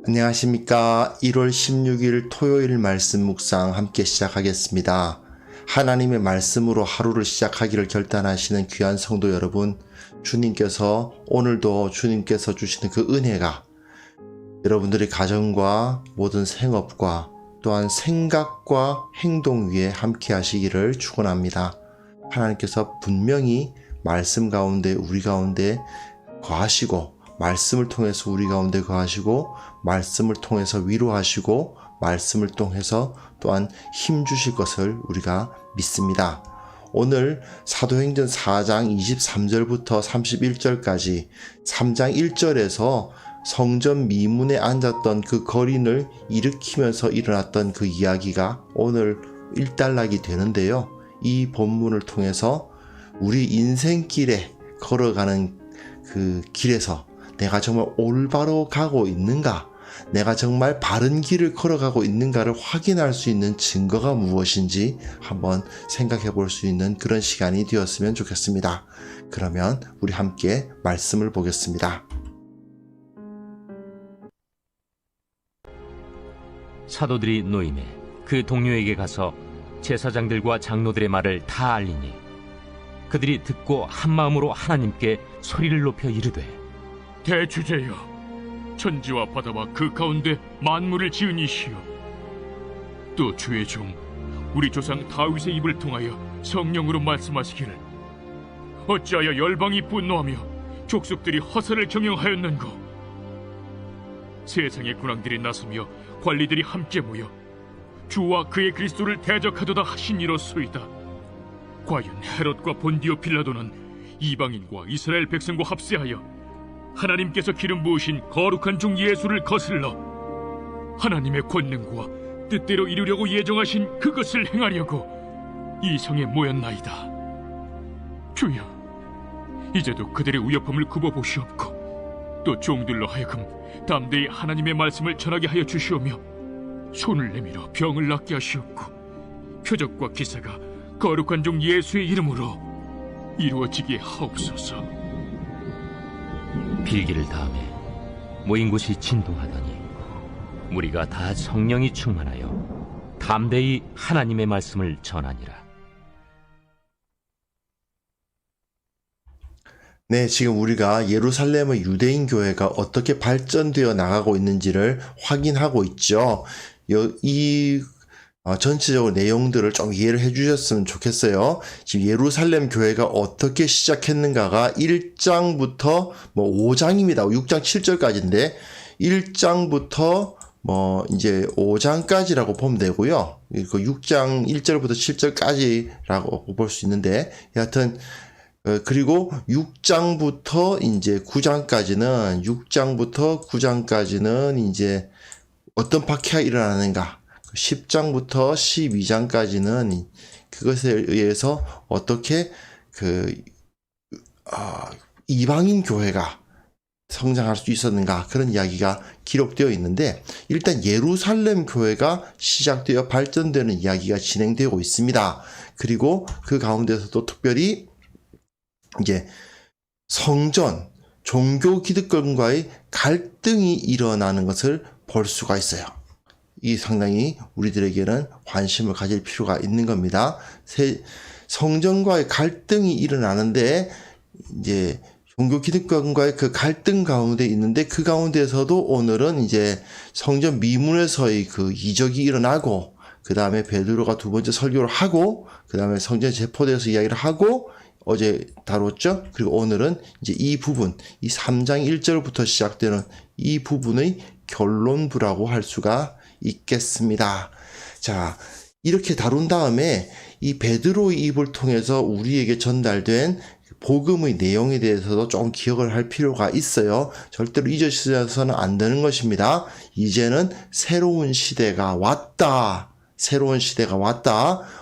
안녕하십니까. 1월 16일 토요일 말씀 묵상 함께 시작하겠습니다. 하나님의 말씀으로 하루를 시작하기를 결단하시는 귀한 성도 여러분, 오늘도 주님께서 주시는 그 은혜가 여러분들의 가정과 모든 생업과 또한 생각과 행동 위에 함께 하시기를 축원합니다. 하나님께서 분명히 말씀 가운데 우리 가운데 거하시고, 말씀을 통해서 우리 가운데 거하시고, 말씀을 통해서 위로하시고, 말씀을 통해서 또한 힘 주실 것을 우리가 믿습니다. 오늘 사도행전 4장 23절부터 31절까지 3장 1절에서 성전 미문에 앉았던 그 거린을 일으키면서 일어났던 그 이야기가 오늘 일단락이 되는데요. 이 본문을 통해서 우리 인생길에 걸어가는 그 길에서 내가 정말 올바로 가고 있는가, 내가 정말 바른 길을 걸어가고 있는가를 확인할 수 있는 증거가 무엇인지 한번 생각해 볼 수 있는 그런 시간이 되었으면 좋겠습니다. 그러면 우리 함께 말씀을 보겠습니다. 사도들이 노임에 그 동료에게 가서 제사장들과 장로들의 말을 다 알리니 그들이 듣고 한마음으로 하나님께 소리를 높여 이르되, 대주제여, 천지와 바다와 그 가운데 만물을 지은 이시여, 또 주의 종 우리 조상 다윗의 입을 통하여 성령으로 말씀하시기를, 어찌하여 열방이 분노하며 족속들이 허사를 경영하였는고, 세상의 군왕들이 나서며 관리들이 함께 모여 주와 그의 그리스도를 대적하도다 하시니로소이다. 과연 헤롯과 본디오 빌라도는 이방인과 이스라엘 백성과 합세하여 하나님께서 기름 부으신 거룩한 종 예수를 거슬러 하나님의 권능과 뜻대로 이루려고 예정하신 그것을 행하려고 이 성에 모였나이다. 주여, 이제도 그들의 우여함을 굽어보시옵고, 또 종들로 하여금 담대히 하나님의 말씀을 전하게 하여 주시오며, 손을 내밀어 병을 낫게 하시옵고, 표적과 기사가 거룩한 종 예수의 이름으로 이루어지게 하옵소서. 빌기를 다음에 모인 곳이 진동하더니 무리가 다 성령이 충만하여 담대히 하나님의 말씀을 전하니라. 네, 지금 우리가 예루살렘의 유대인 교회가 어떻게 발전되어 나가고 있는지를 확인하고 있죠. 전체적으로 내용들을 좀 이해를 해주셨으면 좋겠어요. 지금 예루살렘 교회가 어떻게 시작했는가가 1장부터 5장입니다. 6장 7절까지인데 1장부터 이제 5장까지라고 보면 되고요. 그 6장 1절부터 7절까지라고 볼 수 있는데, 여하튼 그리고 6장부터 이제 9장까지는 이제 어떤 박해가 일어나는가, 10장부터 12장까지는 그것에 의해서 어떻게 이방인 교회가 성장할 수 있었는가, 그런 이야기가 기록되어 있는데, 일단 예루살렘 교회가 시작되어 발전되는 이야기가 진행되고 있습니다. 그리고 그 가운데서도 특별히 이제 성전, 종교 기득권과의 갈등이 일어나는 것을 볼 수가 있어요. 이 상당히 우리들에게는 관심을 가질 필요가 있는 겁니다. 성전과의 갈등이 일어나는데, 이제 종교 기득권과의 그 갈등 가운데 있는데, 그 가운데서도 오늘은 이제 성전 미문에서의 그 이적이 일어나고, 그 다음에 베드로가 두 번째 설교를 하고, 그 다음에 성전 제포대에서 이야기를 하고, 어제 다뤘죠? 그리고 오늘은 이제 이 부분, 이 3장 1절부터 시작되는 이 부분의 결론부라고 할 수가 있겠습니다. 자, 이렇게 다룬 다음에 이 베드로의 입을 통해서 우리에게 전달된 복음의 내용에 대해서도 좀 기억을 할 필요가 있어요. 절대로 잊어서는 안 되는 것입니다. 이제는 새로운 시대가 왔다.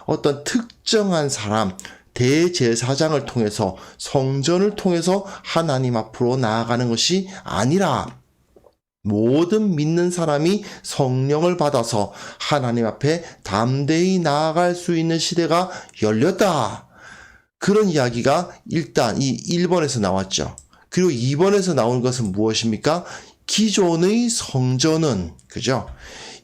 어떤 특정한 사람, 대제사장을 통해서, 성전을 통해서 하나님 앞으로 나아가는 것이 아니라 모든 믿는 사람이 성령을 받아서 하나님 앞에 담대히 나아갈 수 있는 시대가 열렸다. 그런 이야기가 일단 이 1번에서 나왔죠. 그리고 2번에서 나온 것은 무엇입니까? 기존의 성전은, 그죠?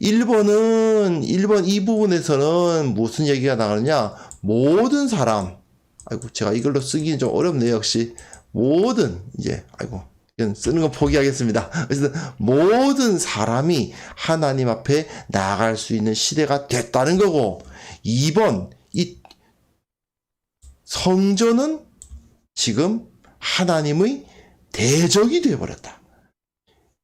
1번 이 부분에서는 무슨 얘기가 나가느냐? 모든 사람, 아이고, 제가 이걸로 쓰기는 좀 어렵네요, 역시. 모든, 이건 쓰는 거 포기하겠습니다. 어쨌든, 모든 사람이 하나님 앞에 나아갈 수 있는 시대가 됐다는 거고, 2번, 이 성전은 지금 하나님의 대적이 되어버렸다.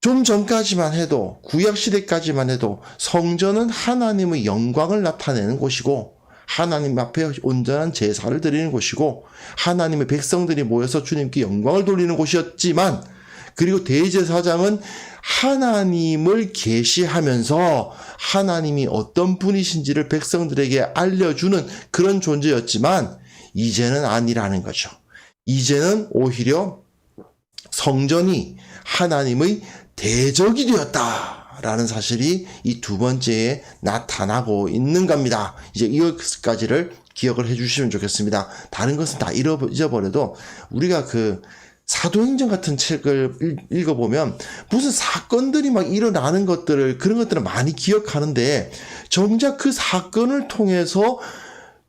좀 전까지만 해도, 구약시대까지만 해도 성전은 하나님의 영광을 나타내는 곳이고 하나님 앞에 온전한 제사를 드리는 곳이고 하나님의 백성들이 모여서 주님께 영광을 돌리는 곳이었지만, 그리고 대제사장은 하나님을 계시하면서 하나님이 어떤 분이신지를 백성들에게 알려주는 그런 존재였지만 이제는 아니라는 거죠. 이제는 오히려 성전이 하나님의 대적이 되었다라는 사실이 이 두 번째에 나타나고 있는 겁니다. 이제 이것까지를 기억을 해주시면 좋겠습니다. 다른 것은 다 잊어버려도 우리가 그 사도행전 같은 책을 읽어보면 무슨 사건들이 막 일어나는 것들을, 그런 것들을 많이 기억하는데 정작 그 사건을 통해서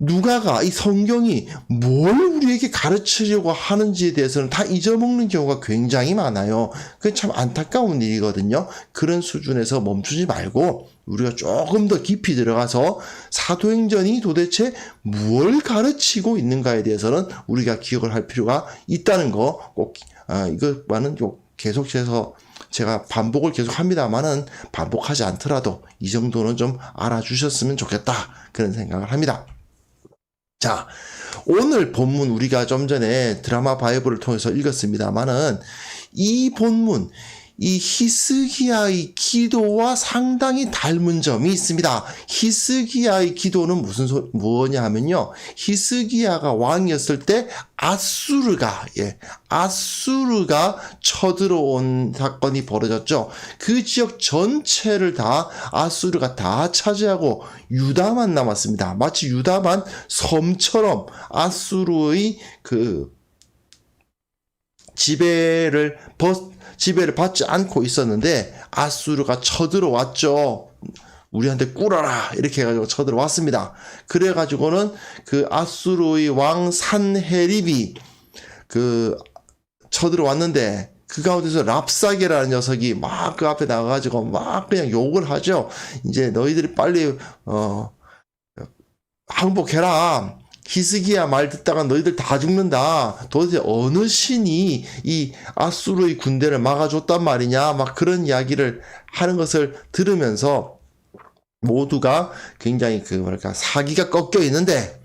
누가가, 이 성경이 뭘 우리에게 가르치려고 하는지에 대해서는 다 잊어먹는 경우가 굉장히 많아요. 그게 참 안타까운 일이거든요. 그런 수준에서 멈추지 말고 우리가 조금 더 깊이 들어가서 사도행전이 도대체 뭘 가르치고 있는가에 대해서는 우리가 기억을 할 필요가 있다는 거 꼭, 이것만은 계속해서 제가 반복을 계속 합니다만은 반복하지 않더라도 이 정도는 좀 알아주셨으면 좋겠다. 그런 생각을 합니다. 자, 오늘 본문 우리가 좀 전에 드라마 바이블을 통해서 읽었습니다만은 이 본문, 이 히스기야의 기도와 상당히 닮은 점이 있습니다. 히스기야의 기도는 뭐냐 하면요. 히스기야가 왕이었을 때 아수르가 쳐들어온 사건이 벌어졌죠. 그 지역 전체를 다 아수르가 다 차지하고 유다만 남았습니다. 마치 유다만 섬처럼 아수르의 그 지배를 받지 않고 있었는데 아수르가 쳐들어왔죠. 우리한테 꿇어라 이렇게 해가지고 쳐들어왔습니다. 그래가지고는 그 아수르의 왕 산헤립이 그 쳐들어왔는데 그 가운데서 랍사게라는 녀석이 막 그 앞에 나가가지고 막 그냥 욕을 하죠. 이제 너희들이 빨리 항복해라. 히스기야 말 듣다가 너희들 다 죽는다. 도대체 어느 신이 이 아수르의 군대를 막아줬단 말이냐. 막 그런 이야기를 하는 것을 들으면서 모두가 굉장히 사기가 꺾여 있는데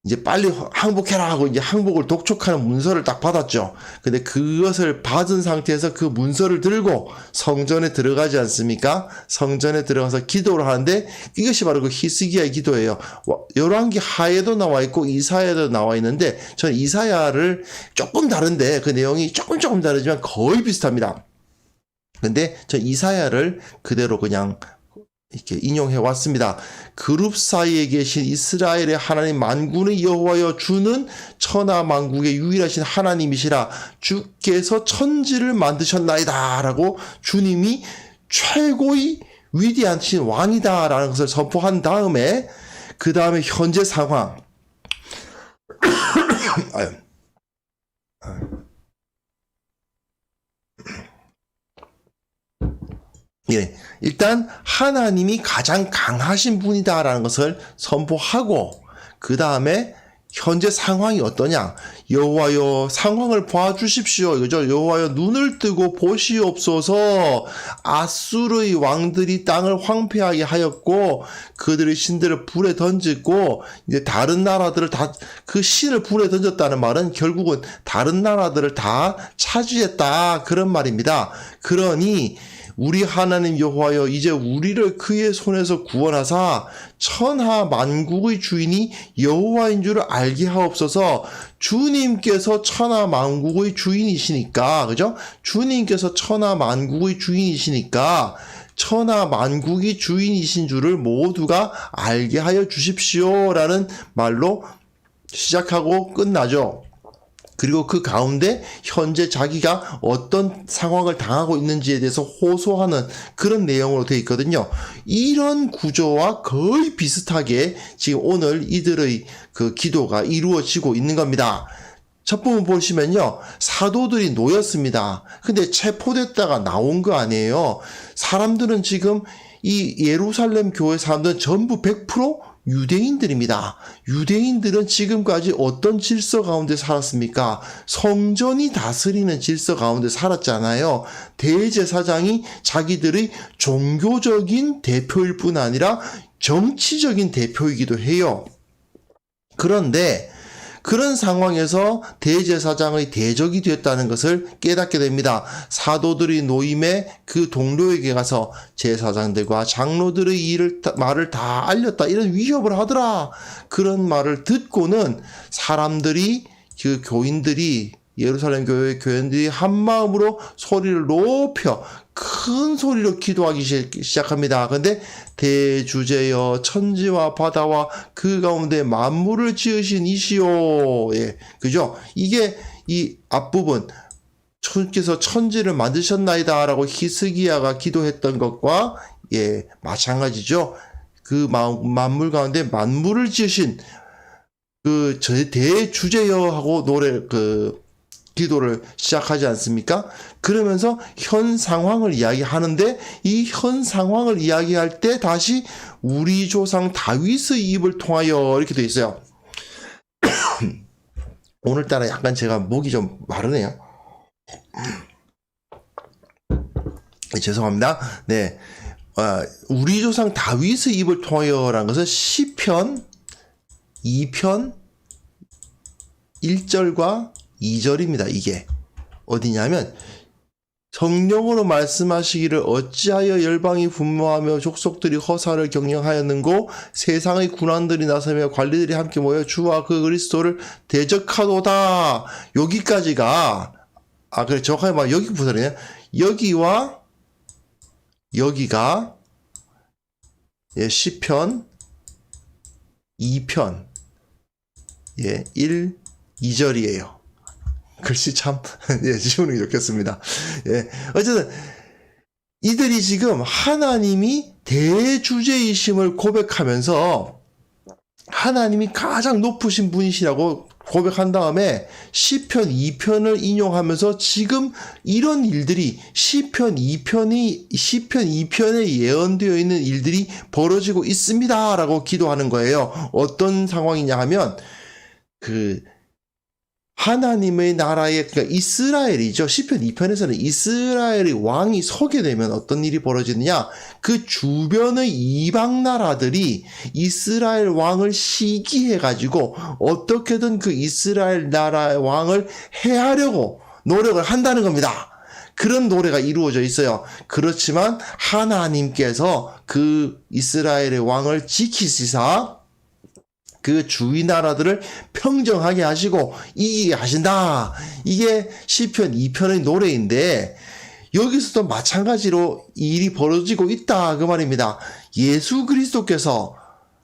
이제 빨리 항복해라 하고 이제 항복을 독촉하는 문서를 딱 받았죠. 근데 그것을 받은 상태에서 그 문서를 들고 성전에 들어가지 않습니까? 성전에 들어가서 기도를 하는데 이것이 바로 그 히스기야의 기도예요. 열왕기 하에도 나와 있고 이사야에도 나와 있는데 저는 이사야를 조금 다른데 그 내용이 조금 다르지만 거의 비슷합니다. 근데 저 이사야를 그대로 그냥 이렇게 인용해 왔습니다. 그룹 사이에 계신 이스라엘의 하나님 만군의 여호와여, 주는 천하 만국의 유일하신 하나님이시라. 주께서 천지를 만드셨나이다 라고 주님이 최고의 위대하신 왕이다 라는 것을 선포한 다음에 그 다음에 현재 상황 일단 하나님이 가장 강하신 분이다라는 것을 선포하고 그 다음에 현재 상황이 어떠냐? 여호와여 상황을 봐주십시오. 이거죠. 여호와여 눈을 뜨고 보시옵소서. 아수르의 왕들이 땅을 황폐하게 하였고 그들의 신들을 불에 던지고 이제 다른 나라들을 다 그 신을 불에 던졌다는 말은 결국은 다른 나라들을 다 차지했다 그런 말입니다. 그러니 우리 하나님 여호와여 이제 우리를 그의 손에서 구원하사 천하 만국의 주인이 여호와인 줄을 알게 하옵소서. 주님께서 천하 만국의 주인이시니까, 그죠? 주님께서 천하 만국의 주인이시니까 천하 만국이 주인이신 줄을 모두가 알게 하여 주십시오라는 말로 시작하고 끝나죠. 그리고 그 가운데 현재 자기가 어떤 상황을 당하고 있는지에 대해서 호소하는 그런 내용으로 되어 있거든요. 이런 구조와 거의 비슷하게 지금 오늘 이들의 그 기도가 이루어지고 있는 겁니다. 첫 부분 보시면요. 사도들이 놓였습니다. 근데 체포됐다가 나온 거 아니에요. 사람들은 지금 이 예루살렘 교회 사람들은 전부 100% 유대인들입니다. 유대인들은 지금까지 어떤 질서 가운데 살았습니까? 성전이 다스리는 질서 가운데 살았잖아요. 대제사장이 자기들의 종교적인 대표일 뿐 아니라 정치적인 대표이기도 해요. 그런데 그런 상황에서 대제사장의 대적이 되었다는 것을 깨닫게 됩니다. 사도들이 노임에 그 동료에게 가서 제사장들과 장로들의 말을 다 알렸다. 이런 위협을 하더라. 그런 말을 듣고는 사람들이, 그 교인들이, 예루살렘 교회 교인들이 한 마음으로 소리를 높여 큰 소리로 기도하기 시작합니다. 근데 대주제여 천지와 바다와 그 가운데 만물을 지으신 이시오. 예, 그죠? 이게 이 앞부분 주께서 천지를 만드셨나이다 라고 히스기야가 기도했던 것과 예, 마찬가지죠. 그 만물 가운데 만물을 지으신 그 대주제여 하고 기도를 시작하지 않습니까? 그러면서 현 상황을 이야기하는데 이 현 상황을 이야기할 때 다시 우리 조상 다윗의 입을 통하여 이렇게 되어 있어요. 오늘따라 약간 제가 목이 좀 마르네요. 죄송합니다. 네, 우리 조상 다윗의 입을 통하여라는 것은 시편 2편 1절과 2절입니다. 이게 어디냐면 성령으로 말씀하시기를 어찌하여 열방이 분모하며 족속들이 허사를 경영하였는고 세상의 군왕들이 나서며 관리들이 함께 모여 주와 그 그리스도를 대적하도다. 여기까지가 그래 정확하게 말하면 여기 부분이네요. 여기가 예, 시편 2편 예, 1, 2절이에요. 글씨 참, 예, 지우는 게 좋겠습니다. 예. 어쨌든, 이들이 지금 하나님이 대주제이심을 고백하면서 하나님이 가장 높으신 분이시라고 고백한 다음에 시편 2편을 인용하면서 지금 이런 일들이 시편 2편에 예언되어 있는 일들이 벌어지고 있습니다. 라고 기도하는 거예요. 어떤 상황이냐 하면, 하나님의 나라의, 그러니까 이스라엘이죠. 시편 2편에서는 이스라엘의 왕이 서게 되면 어떤 일이 벌어지느냐. 그 주변의 이방 나라들이 이스라엘 왕을 시기해가지고 어떻게든 그 이스라엘 나라의 왕을 해하려고 노력을 한다는 겁니다. 그런 노래가 이루어져 있어요. 그렇지만 하나님께서 그 이스라엘의 왕을 지키시사 그 주위 나라들을 평정하게 하시고 이기게 하신다. 이게 시편 2편의 노래인데 여기서도 마찬가지로 일이 벌어지고 있다 그 말입니다. 예수 그리스도께서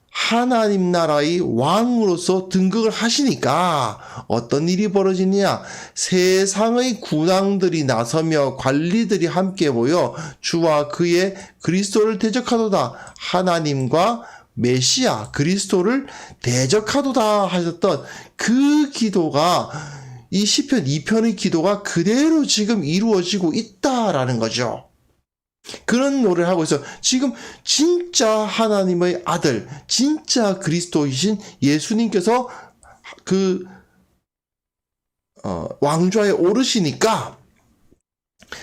하나님 나라의 왕으로서 등극을 하시니까 어떤 일이 벌어지느냐. 세상의 군왕들이 나서며 관리들이 함께 모여 주와 그의 그리스도를 대적하도다. 하나님과 메시아 그리스도를 대적하도다 하셨던 그 기도가 이 시편 2편의 기도가 그대로 지금 이루어지고 있다라는 거죠. 그런 노래를 하고 있어요. 지금 진짜 하나님의 아들, 진짜 그리스도이신 예수님께서 그 왕좌에 오르시니까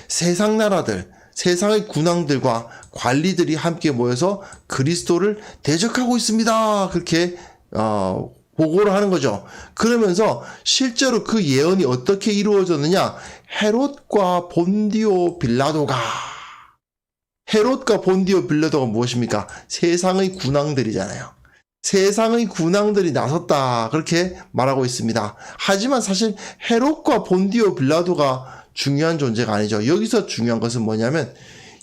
세상 나라들, 세상의 군왕들과 관리들이 함께 모여서 그리스도를 대적하고 있습니다. 그렇게 보고를 하는 거죠. 그러면서 실제로 그 예언이 어떻게 이루어졌느냐. 헤롯과 본디오 빌라도가 무엇입니까? 세상의 군왕들이잖아요. 세상의 군왕들이 나섰다. 그렇게 말하고 있습니다. 하지만 사실 헤롯과 본디오 빌라도가 중요한 존재가 아니죠. 여기서 중요한 것은 뭐냐면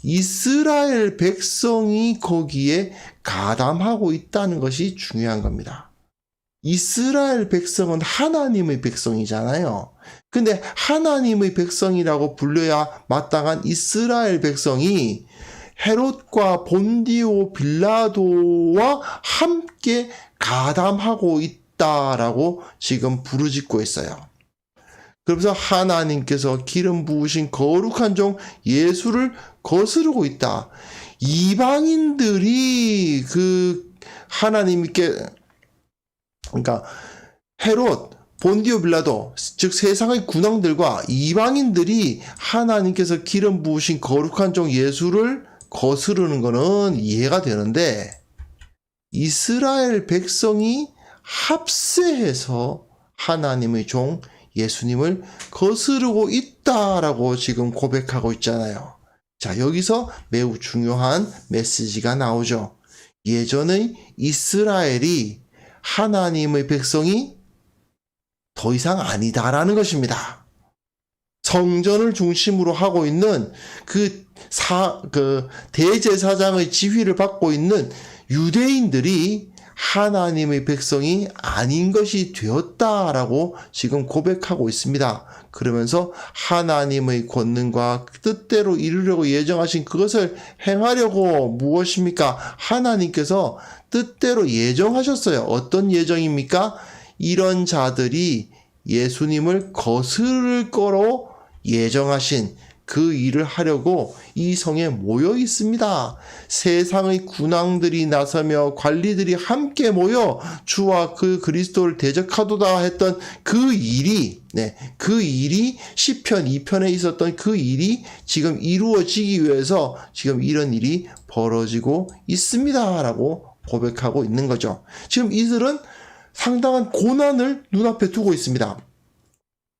이스라엘 백성이 거기에 가담하고 있다는 것이 중요한 겁니다. 이스라엘 백성은 하나님의 백성이잖아요. 근데 하나님의 백성이라고 불려야 마땅한 이스라엘 백성이 헤롯과 본디오 빌라도와 함께 가담하고 있다라고 지금 부르짖고 있어요. 그러면서 하나님께서 기름 부으신 거룩한 종 예수를 거스르고 있다. 이방인들이 그 하나님께, 그러니까 헤롯, 본디오 빌라도, 즉 세상의 군왕들과 이방인들이 하나님께서 기름 부으신 거룩한 종 예수를 거스르는 것은 이해가 되는데, 이스라엘 백성이 합세해서 하나님의 종 예수님을 거스르고 있다라고 지금 고백하고 있잖아요. 자, 여기서 매우 중요한 메시지가 나오죠. 예전의 이스라엘이 하나님의 백성이 더 이상 아니다라는 것입니다. 성전을 중심으로 하고 있는 그 대제사장의 지휘를 받고 있는 유대인들이 하나님의 백성이 아닌 것이 되었다라고 지금 고백하고 있습니다. 그러면서 하나님의 권능과 뜻대로 이루려고 예정하신 그것을 행하려고 무엇입니까? 하나님께서 뜻대로 예정하셨어요. 어떤 예정입니까? 이런 자들이 예수님을 거스를 거로 예정하신 그 일을 하려고 이 성에 모여 있습니다. 세상의 군왕들이 나서며 관리들이 함께 모여 주와 그 그리스도를 대적하도다 했던 그 일이, 그 일이 시편 2편에 있었던 그 일이 지금 이루어지기 위해서 지금 이런 일이 벌어지고 있습니다라고 고백하고 있는 거죠. 지금 이들은 상당한 고난을 눈앞에 두고 있습니다.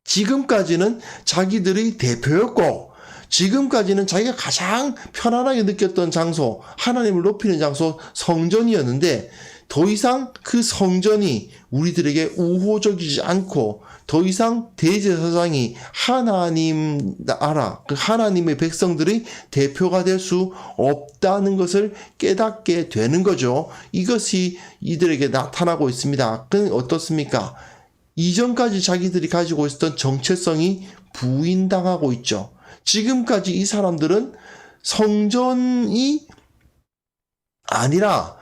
지금까지는 자기들의 대표였고, 지금까지는 자기가 가장 편안하게 느꼈던 장소, 하나님을 높이는 장소, 성전이었는데, 더 이상 그 성전이 우리들에게 우호적이지 않고, 더 이상 대제사장이 하나님 나라, 그 하나님의 백성들의 대표가 될 수 없다는 것을 깨닫게 되는 거죠. 이것이 이들에게 나타나고 있습니다. 그건 어떻습니까? 이전까지 자기들이 가지고 있었던 정체성이 부인당하고 있죠. 지금까지 이 사람들은 성전이 아니라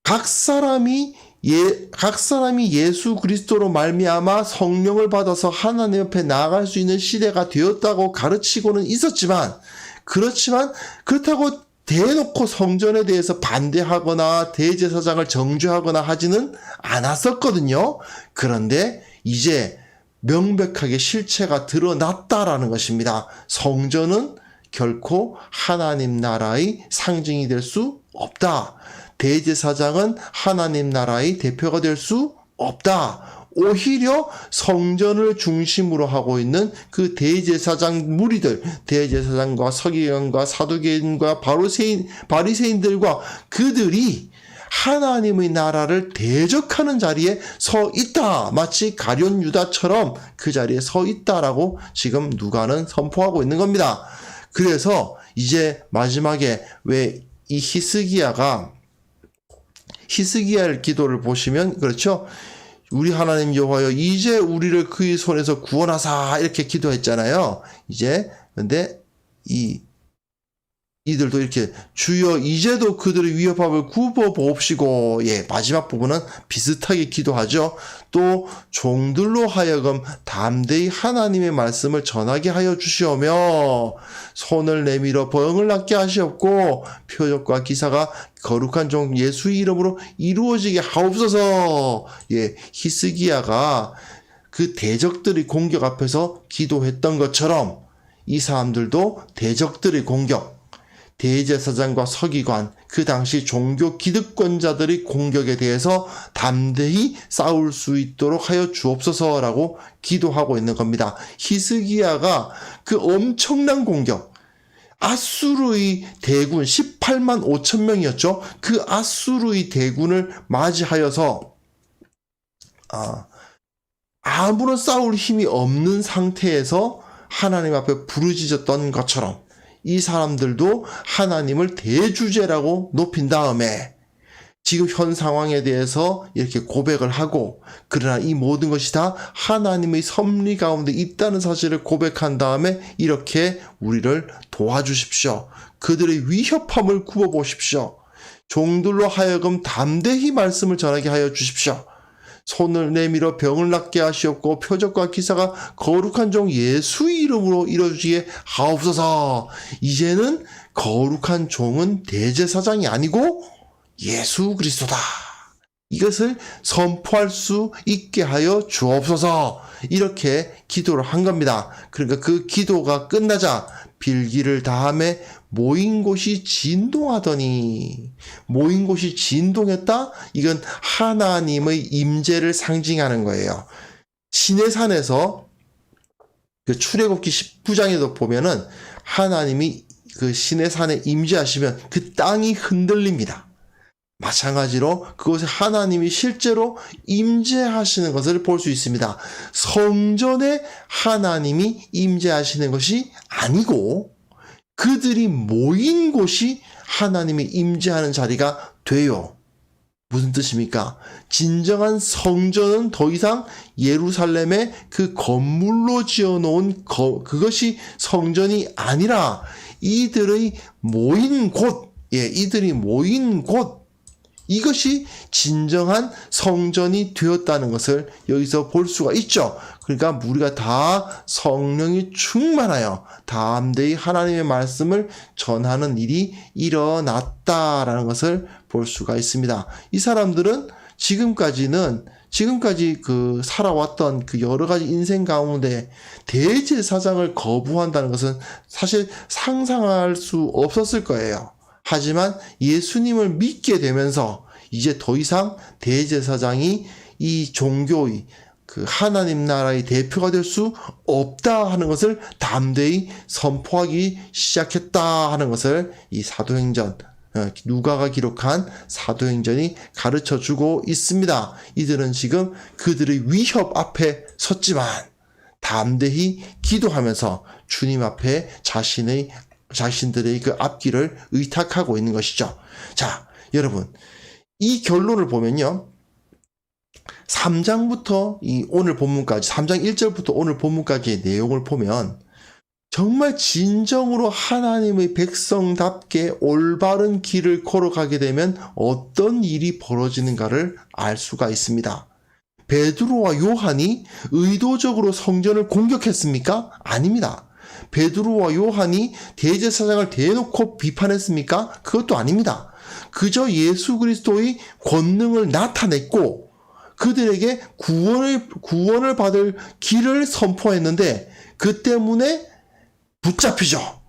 각 사람이 예수 그리스도로 말미암아 성령을 받아서 하나님 앞에 나아갈 수 있는 시대가 되었다고 가르치고는 있었지만, 그렇다고 대놓고 성전에 대해서 반대하거나 대제사장을 정죄하거나 하지는 않았었거든요. 그런데 이제 명백하게 실체가 드러났다라는 것입니다. 성전은 결코 하나님 나라의 상징이 될 수 없다. 대제사장은 하나님 나라의 대표가 될 수 없다. 오히려 성전을 중심으로 하고 있는 그 대제사장 무리들, 대제사장과 서기관과 사두개인과 바리새인들과 그들이 하나님의 나라를 대적하는 자리에 서 있다. 마치 가룟 유다처럼 그 자리에 서 있다라고 지금 누가는 선포하고 있는 겁니다. 그래서 이제 마지막에 왜 이 히스기야의 기도를 보시면, 그렇죠? 우리 하나님 여호와여, 이제 우리를 그의 손에서 구원하사, 이렇게 기도했잖아요. 이제 근데 이들도 이렇게 주여 이제도 그들의 위협함을 굽어보옵시고, 마지막 부분은 비슷하게 기도하죠. 또 종들로 하여금 담대히 하나님의 말씀을 전하게 하여 주시오며 손을 내밀어 병을 낫게 하시옵고 표적과 기사가 거룩한 종 예수의 이름으로 이루어지게 하옵소서. 히스기야가 그 대적들의 공격 앞에서 기도했던 것처럼 이 사람들도 대적들의 공격, 대제사장과 서기관, 그 당시 종교 기득권자들의 공격에 대해서 담대히 싸울 수 있도록 하여 주옵소서라고 기도하고 있는 겁니다. 히스기야가 그 엄청난 공격, 아수르의 대군 18만 5천 명이었죠. 그 아수르의 대군을 맞이하여서 아무런 싸울 힘이 없는 상태에서 하나님 앞에 부르짖었던 것처럼 이 사람들도 하나님을 대주제라고 높인 다음에 지금 현 상황에 대해서 이렇게 고백을 하고, 그러나 이 모든 것이 다 하나님의 섭리 가운데 있다는 사실을 고백한 다음에 이렇게 우리를 도와주십시오. 그들의 위협함을 굽어보십시오. 종들로 하여금 담대히 말씀을 전하게 하여 주십시오. 손을 내밀어 병을 낫게 하시옵고 표적과 기사가 거룩한 종 예수의 이름으로 이루어지게 하옵소서. 이제는 거룩한 종은 대제사장이 아니고 예수 그리스도다. 이것을 선포할 수 있게 하여 주옵소서. 이렇게 기도를 한 겁니다. 그러니까 그 기도가 끝나자 빌기를 다함에 모인 곳이 진동하더니, 모인 곳이 진동했다? 이건 하나님의 임재를 상징하는 거예요. 시내산에서 그 출애굽기 19장에도 보면은 하나님이 그 시내산에 임재하시면 그 땅이 흔들립니다. 마찬가지로 그곳에 하나님이 실제로 임재하시는 것을 볼 수 있습니다. 성전에 하나님이 임재하시는 것이 아니고 그들이 모인 곳이 하나님이 임재하는 자리가 돼요. 무슨 뜻입니까? 진정한 성전은 더 이상 예루살렘의 그 건물로 지어놓은 그것이 성전이 아니라 이들의 모인 곳, 이들이 모인 곳, 이것이 진정한 성전이 되었다는 것을 여기서 볼 수가 있죠. 그러니까 우리가 다 성령이 충만하여 담대히 하나님의 말씀을 전하는 일이 일어났다라는 것을 볼 수가 있습니다. 이 사람들은 지금까지 그 살아왔던 그 여러 가지 인생 가운데 대제사장을 거부한다는 것은 사실 상상할 수 없었을 거예요. 하지만 예수님을 믿게 되면서 이제 더 이상 대제사장이 이 종교의 그 하나님 나라의 대표가 될 수 없다 하는 것을 담대히 선포하기 시작했다 하는 것을 이 사도행전, 누가가 기록한 사도행전이 가르쳐 주고 있습니다. 이들은 지금 그들의 위협 앞에 섰지만 담대히 기도하면서 주님 앞에 자신들의 그 앞길을 의탁하고 있는 것이죠. 자, 여러분, 이 결론을 보면요. 3장부터 오늘 본문까지, 3장 1절부터 오늘 본문까지의 내용을 보면 정말 진정으로 하나님의 백성답게 올바른 길을 걸어가게 되면 어떤 일이 벌어지는가를 알 수가 있습니다. 베드로와 요한이 의도적으로 성전을 공격했습니까? 아닙니다. 베드로와 요한이 대제사장을 대놓고 비판했습니까? 그것도 아닙니다. 그저 예수 그리스도의 권능을 나타냈고 그들에게 구원을 받을 길을 선포했는데 그 때문에 붙잡히죠.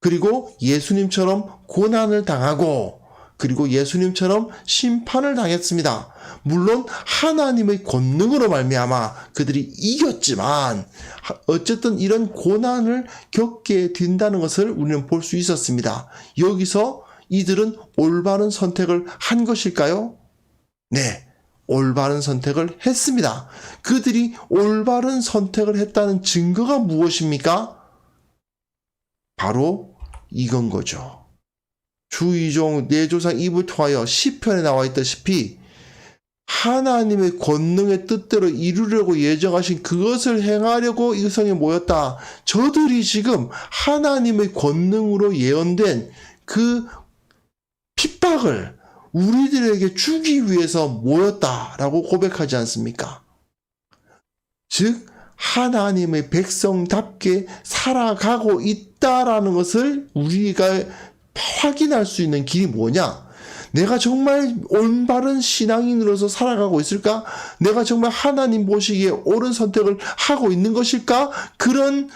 그리고 예수님처럼 고난을 당하고 그리고 예수님처럼 심판을 당했습니다. 물론 하나님의 권능으로 말미암아 그들이 이겼지만 어쨌든 이런 고난을 겪게 된다는 것을 우리는 볼 수 있었습니다. 여기서 이들은 올바른 선택을 한 것일까요? 네, 올바른 선택을 했습니다. 그들이 올바른 선택을 했다는 증거가 무엇입니까? 바로 이건 거죠. 주의종 내 조상 입을 통하여 시편에 나와 있다시피 하나님의 권능의 뜻대로 이루려고 예정하신 그것을 행하려고 이 성에 모였다. 저들이 지금 하나님의 권능으로 예언된 그 핍박을 우리들에게 주기 위해서 모였다라고 고백하지 않습니까? 즉 하나님의 백성답게 살아가고 있다라는 것을 우리가 확인할 수 있는 길이 뭐냐? 내가 정말 올바른 신앙인으로서 살아가고 있을까? 내가 정말 하나님 보시기에 옳은 선택을 하고 있는 것일까? 그런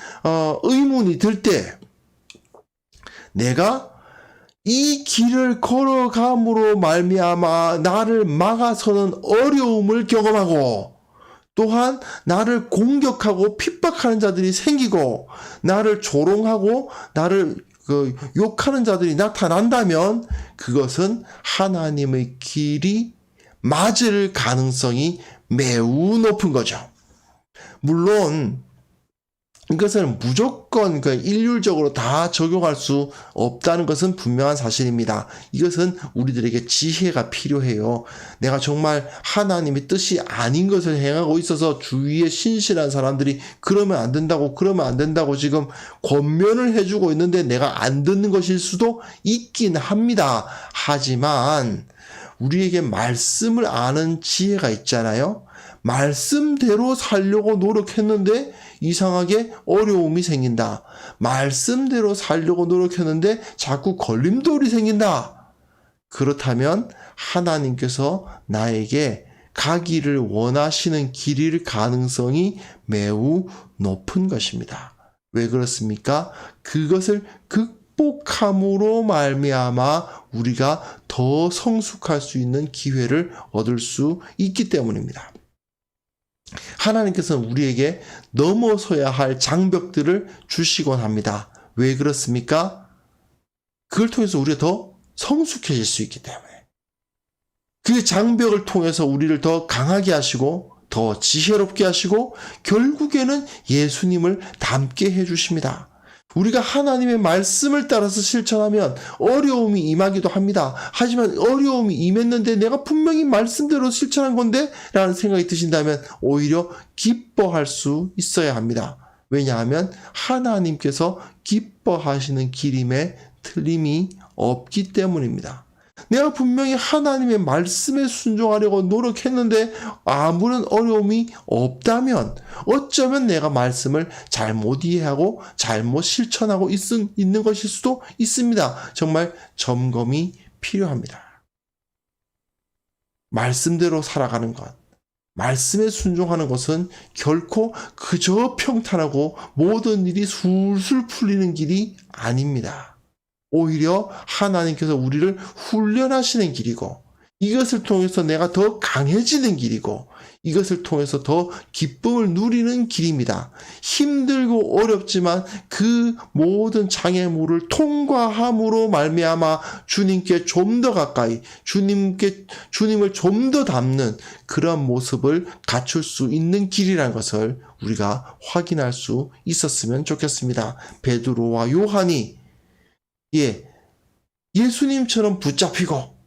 의문이 들 때 내가 이 길을 걸어감으로 말미암아 나를 막아서는 어려움을 경험하고 또한 나를 공격하고 핍박하는 자들이 생기고 나를 조롱하고 나를 욕하는 자들이 나타난다면 그것은 하나님의 길이 맞을 가능성이 매우 높은 거죠. 물론 이것은 무조건 일률적으로 다 적용할 수 없다는 것은 분명한 사실입니다. 이것은 우리들에게 지혜가 필요해요. 내가 정말 하나님의 뜻이 아닌 것을 행하고 있어서 주위에 신실한 사람들이 그러면 안 된다고 지금 권면을 해주고 있는데 내가 안 듣는 것일 수도 있긴 합니다. 하지만 우리에게 말씀을 아는 지혜가 있잖아요. 말씀대로 살려고 노력했는데 이상하게 어려움이 생긴다. 말씀대로 살려고 노력했는데 자꾸 걸림돌이 생긴다. 그렇다면 하나님께서 나에게 가기를 원하시는 길일 가능성이 매우 높은 것입니다. 왜 그렇습니까? 그것을 극복함으로 말미암아 우리가 더 성숙할 수 있는 기회를 얻을 수 있기 때문입니다. 하나님께서는 우리에게 넘어서야 할 장벽들을 주시곤 합니다. 왜 그렇습니까? 그걸 통해서 우리가 더 성숙해질 수 있기 때문에. 그 장벽을 통해서 우리를 더 강하게 하시고 더 지혜롭게 하시고 결국에는 예수님을 닮게 해주십니다. 우리가 하나님의 말씀을 따라서 실천하면 어려움이 임하기도 합니다. 하지만 어려움이 임했는데 내가 분명히 말씀대로 실천한 건데 라는 생각이 드신다면 오히려 기뻐할 수 있어야 합니다. 왜냐하면 하나님께서 기뻐하시는 길임에 틀림이 없기 때문입니다. 내가 분명히 하나님의 말씀에 순종하려고 노력했는데 아무런 어려움이 없다면 어쩌면 내가 말씀을 잘못 이해하고 잘못 실천하고 있는 것일 수도 있습니다. 정말 점검이 필요합니다. 말씀대로 살아가는 것, 말씀에 순종하는 것은 결코 그저 평탄하고 모든 일이 술술 풀리는 길이 아닙니다. 오히려 하나님께서 우리를 훈련하시는 길이고 이것을 통해서 내가 더 강해지는 길이고 이것을 통해서 더 기쁨을 누리는 길입니다. 힘들고 어렵지만 그 모든 장애물을 통과함으로 말미암아 주님께 좀 더 가까이 주님을 좀 더 닮는 그런 모습을 갖출 수 있는 길이라는 것을 우리가 확인할 수 있었으면 좋겠습니다. 베드로와 요한이 예수님처럼 붙잡히고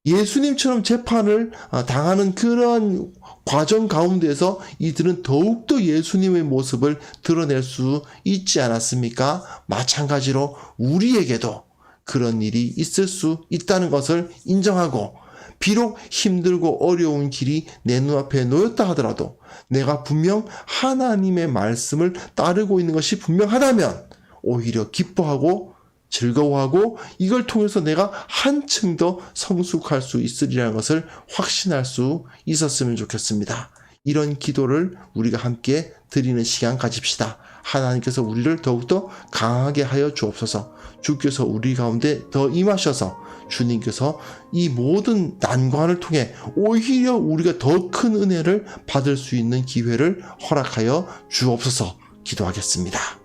예수님처럼 재판을 당하는 그런 과정 가운데서 이들은 더욱더 예수님의 모습을 드러낼 수 있지 않았습니까? 마찬가지로 우리에게도 그런 일이 있을 수 있다는 것을 인정하고 비록 힘들고 어려운 길이 내 눈앞에 놓였다 하더라도 내가 분명 하나님의 말씀을 따르고 있는 것이 분명하다면 오히려 기뻐하고 즐거워하고 이걸 통해서 내가 한층 더 성숙할 수 있으리라는 것을 확신할 수 있었으면 좋겠습니다. 이런 기도를 우리가 함께 드리는 시간 가집시다. 하나님께서 우리를 더욱더 강하게 하여 주옵소서. 주께서 우리 가운데 더 임하셔서 주님께서 이 모든 난관을 통해 오히려 우리가 더 큰 은혜를 받을 수 있는 기회를 허락하여 주옵소서. 기도하겠습니다.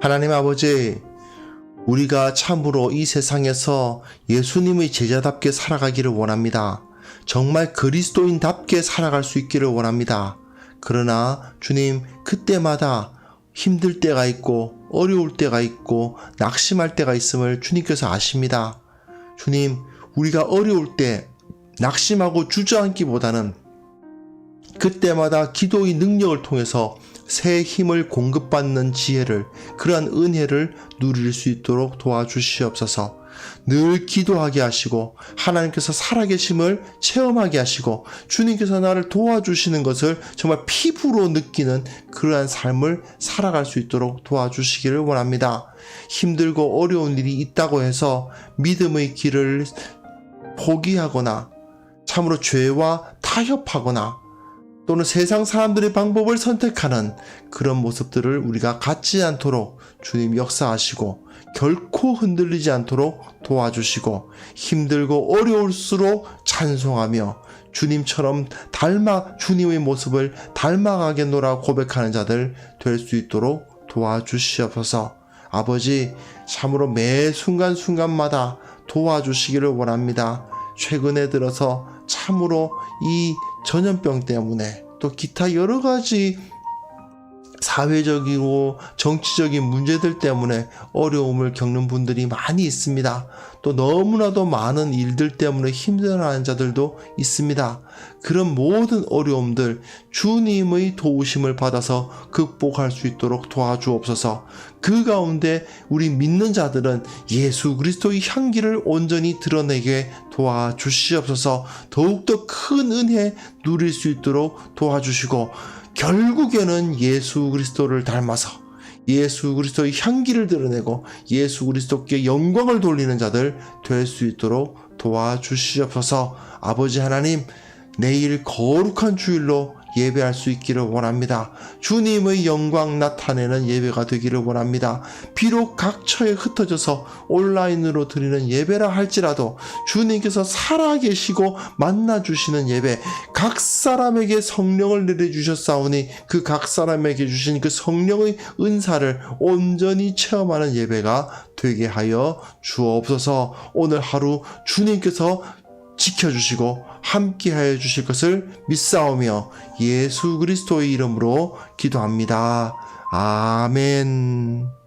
하나님 아버지, 우리가 참으로 이 세상에서 예수님의 제자답게 살아가기를 원합니다. 정말 그리스도인답게 살아갈 수 있기를 원합니다. 그러나 주님, 그때마다 힘들 때가 있고 어려울 때가 있고 낙심할 때가 있음을 주님께서 아십니다. 주님, 우리가 어려울 때 낙심하고 주저앉기보다는 그때마다 기도의 능력을 통해서 새 힘을 공급받는 지혜를, 그러한 은혜를 누릴 수 있도록 도와주시옵소서. 늘 기도하게 하시고 하나님께서 살아계심을 체험하게 하시고 주님께서 나를 도와주시는 것을 정말 피부로 느끼는 그러한 삶을 살아갈 수 있도록 도와주시기를 원합니다. 힘들고 어려운 일이 있다고 해서 믿음의 길을 포기하거나 참으로 죄와 타협하거나 또는 세상 사람들의 방법을 선택하는 그런 모습들을 우리가 갖지 않도록 주님 역사하시고 결코 흔들리지 않도록 도와주시고 힘들고 어려울수록 찬송하며 주님처럼 주님의 모습을 닮아가겠노라 고백하는 자들 될 수 있도록 도와주시옵소서. 아버지, 참으로 매 순간순간마다 도와주시기를 원합니다. 최근에 들어서 참으로 이 전염병 때문에 또 기타 여러 가지 사회적이고 정치적인 문제들 때문에 어려움을 겪는 분들이 많이 있습니다. 또 너무나도 많은 일들 때문에 힘들어하는 자들도 있습니다. 그런 모든 어려움들 주님의 도우심을 받아서 극복할 수 있도록 도와주옵소서. 그 가운데 우리 믿는 자들은 예수 그리스도의 향기를 온전히 드러내게 도와주시옵소서. 더욱더 큰 은혜 누릴 수 있도록 도와주시고 결국에는 예수 그리스도를 닮아서 예수 그리스도의 향기를 드러내고 예수 그리스도께 영광을 돌리는 자들 될 수 있도록 도와주시옵소서. 아버지 하나님, 내일 거룩한 주일로 예배할 수 있기를 원합니다. 주님의 영광 나타내는 예배가 되기를 원합니다. 비록 각처에 흩어져서 온라인으로 드리는 예배라 할지라도 주님께서 살아계시고 만나주시는 예배, 각 사람에게 성령을 내려주셨사오니 그 각 사람에게 주신 그 성령의 은사를 온전히 체험하는 예배가 되게 하여 주옵소서. 오늘 하루 주님께서 지켜주시고 함께하여 주실 것을 믿사오며 예수 그리스도의 이름으로 기도합니다. 아멘.